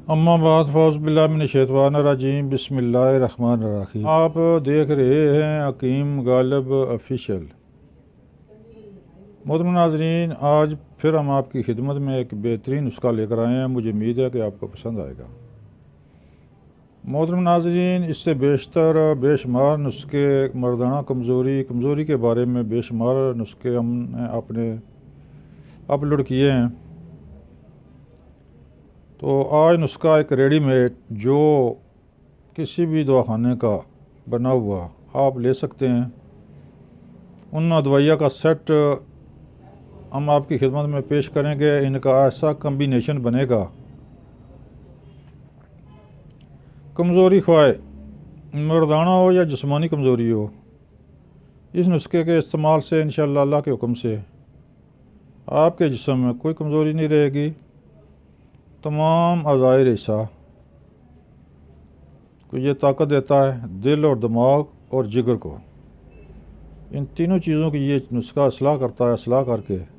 अम्माबाद फ़ौज़बिल्लाहिमिनश्शैतानिर्रजीम बिस्मिल्लाहिर्रहमानिर्रहीम। आप देख रहे हैं हकीम गालिब ऑफिशियल। मोहतरम नाज़रीन, आज फिर हम आपकी खिदमत में एक बेहतरीन नुस्खा लेकर आए हैं। मुझे उम्मीद है कि आपको पसंद आएगा। मोहतरम नाज़रीन, इससे बेशतर बेशुमार नुस्खे मर्दाना कमज़ोरी के बारे में बेशुमार नुस्खे हमने अपने अपलोड किए हैं। तो आज नुस्खा एक रेडीमेड जो किसी भी दवाखाने का बना हुआ आप ले सकते हैं। उन दवाइया का सेट हम आपकी खिदमत में पेश करेंगे। इनका ऐसा कम्बिनेशन बनेगा, कमज़ोरी ख्वाह मर्दाना हो या जिस्मानी कमज़ोरी हो, इस नुस्खे के इस्तेमाल से इंशाअल्लाह अल्लाह के हुक्म से आपके जिस्म में कोई कमज़ोरी नहीं रहेगी। तमाम अज़ाए रेशा को ये ताकत देता है, दिल और दिमाग और जिगर को। इन तीनों चीज़ों की ये नुस्खा असलाह करता है। असलाह करके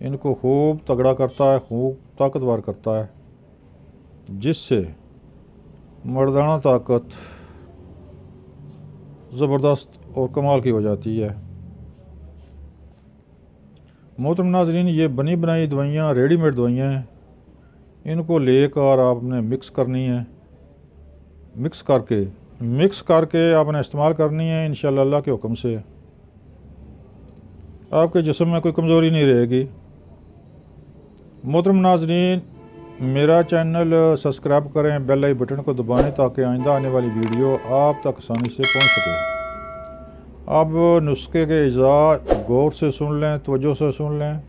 इनको खूब तगड़ा करता है, खूब ताकतवर करता है, जिससे मर्दाना ताकत ज़बरदस्त और कमाल की हो जाती है। मोहतरम नाज़रीन, ये बनी बनाई दवाइयाँ रेडीमेड दवाइयाँ हैं। इनको लेकर आपने मिक्स करनी है। मिक्स करके आपने इस्तेमाल करनी है। इंशाअल्लाह अल्लाह के हुक्म से आपके जिस्म में कोई कमज़ोरी नहीं रहेगी। मोहतरम नाज़रीन, मेरा चैनल सब्सक्राइब करें, बेल आई बटन को दबाएं ताकि आइंदा आने वाली वीडियो आप तक आसानी से पहुंच सके। अब नुस्खे के इज़ा गौर से सुन लें, तवज्जो से सुन लें।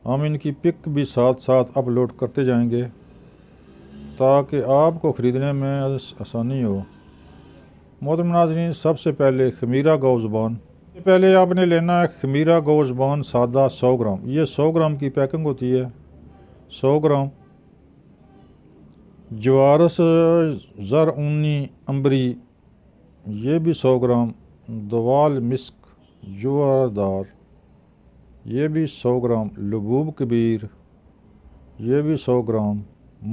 हम इनकी पिक भी साथ साथ अपलोड करते जाएंगे ताकि आपको ख़रीदने में आसानी हो। मोहतरम नाज़रीन, सबसे पहले खमीरा गौ ज़ुबान। पहले आपने लेना है खमीरा गौ ज़ुबान सादा 100 ग्राम। ये 100 ग्राम की पैकिंग होती है। 100 ग्राम जवारस ज़र-ऊनी अंबरी, ये भी 100 ग्राम। दवाल मिस्क जुआदार, ये भी 100 ग्राम। लबूब कबीर, ये भी 100 ग्राम।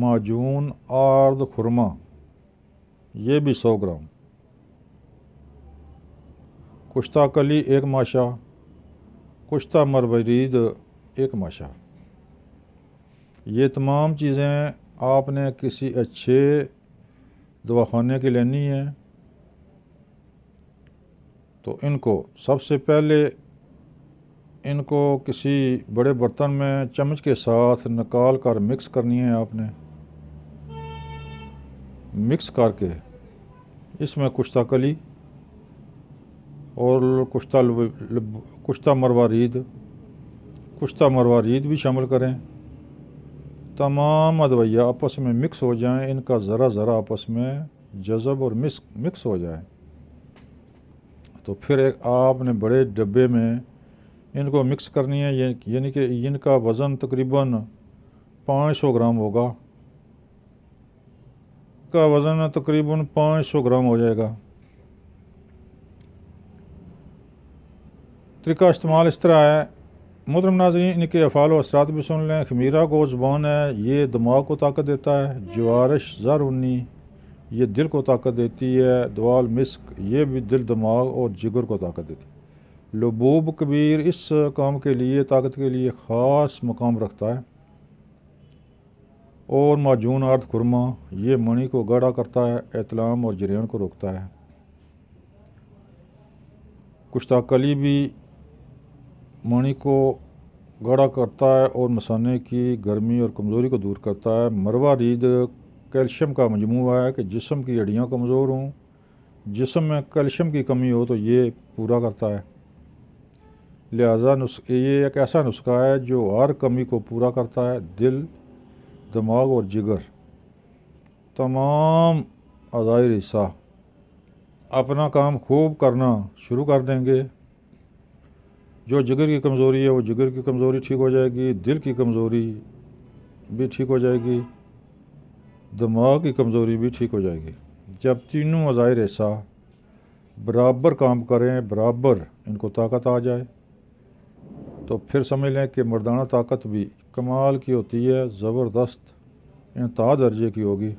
माजून आर्द खुरमा, ये भी 100 ग्राम। कुश्ता कली 1 माशा, कुश्ता मरवरीद 1 माशा। ये तमाम चीज़ें आपने किसी अच्छे दवाखाने की लेनी है। तो इनको सबसे पहले इनको किसी बड़े बर्तन में चम्मच के साथ निकाल कर मिक्स करनी है। आपने मिक्स करके इसमें कुश्ता कली और कुश्ता मरवारीद भी शामिल करें। तमाम अदविया आपस में मिक्स हो जाएं, इनका ज़रा आपस में जज़ब और मिक्स हो जाए। तो फिर एक आपने बड़े डब्बे में इनको मिक्स करनी है। यानी कि इनका वज़न तकरीबन 500 ग्राम होगा। का वज़न तकरीबन 500 ग्राम हो जाएगा। तरीका इस्तेमाल इस तरह है। मोहतरम नाज़रीन, इनके अफ़ाल व असरात भी सुन लें। खमीरा गो ज़ुबान है, ये दिमाग को ताकत देता है। जवारश ज़र-ऊनी, ये दिल को ताकत देती है। दवाल मिस्क, ये भी दिल, दिमाग और जिगर को ताकत देती है। लबूब कबीर इस काम के लिए, ताकत के लिए ख़ास मकाम रखता है। और माजून आर्द खुरमा, ये मणि को गाढ़ा करता है, एतलाम और जरियान को रोकता है। कुश्ता कली भी मणि को गाढ़ा करता है और मसाने की गर्मी और कमज़ोरी को दूर करता है। मरवारीद कैल्शियम का मजमूआ है कि जिस्म की हड्डियाँ कमज़ोर हों, जिस्म में कैल्शियम की कमी हो तो ये पूरा करता है। लिहाजा ये एक ऐसा नुस्खा है जो हर कमी को पूरा करता है। दिल, दिमाग और जिगर, तमाम अज़ाए रेशा अपना काम खूब करना शुरू कर देंगे। जो जिगर की कमज़ोरी है वो जिगर की कमज़ोरी ठीक हो जाएगी। दिल की कमज़ोरी भी ठीक हो जाएगी। दिमाग की कमज़ोरी भी ठीक हो जाएगी। जब तीनों अज़ाए रेशा बराबर काम करें, बराबर इनको ताकत आ जाए, तो फिर समझ लें कि मर्दाना ताकत भी कमाल की होती है, ज़बरदस्त इंतहा दर्जे की होगी।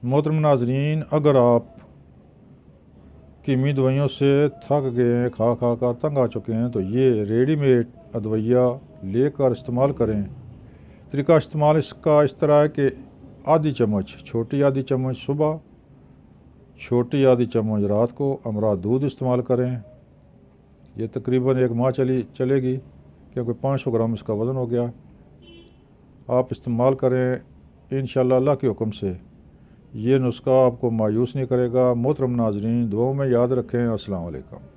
मोहतरम नाज़रीन, अगर आप कीमी दवाइयों से थक गए हैं, खा खा कर तंग आ चुके हैं, तो ये रेडीमेड अदविया लेकर इस्तेमाल करें। तरीका इस्तेमाल इसका इस तरह है कि आधी चम्मच, छोटी आधी चम्मच सुबह, छोटी आधी चम्मच रात को अमरा दूध इस्तेमाल करें। ये तकरीबन 1 माह चलेगी, क्योंकि 500 ग्राम इसका वज़न हो गया। आप इस्तेमाल करें, इंशाअल्लाह अल्लाह के हुक्म से ये नुस्खा आपको मायूस नहीं करेगा। मोहतरम नाज़रीन, दुआओं में याद रखें। अस्सलाम वालेकुम।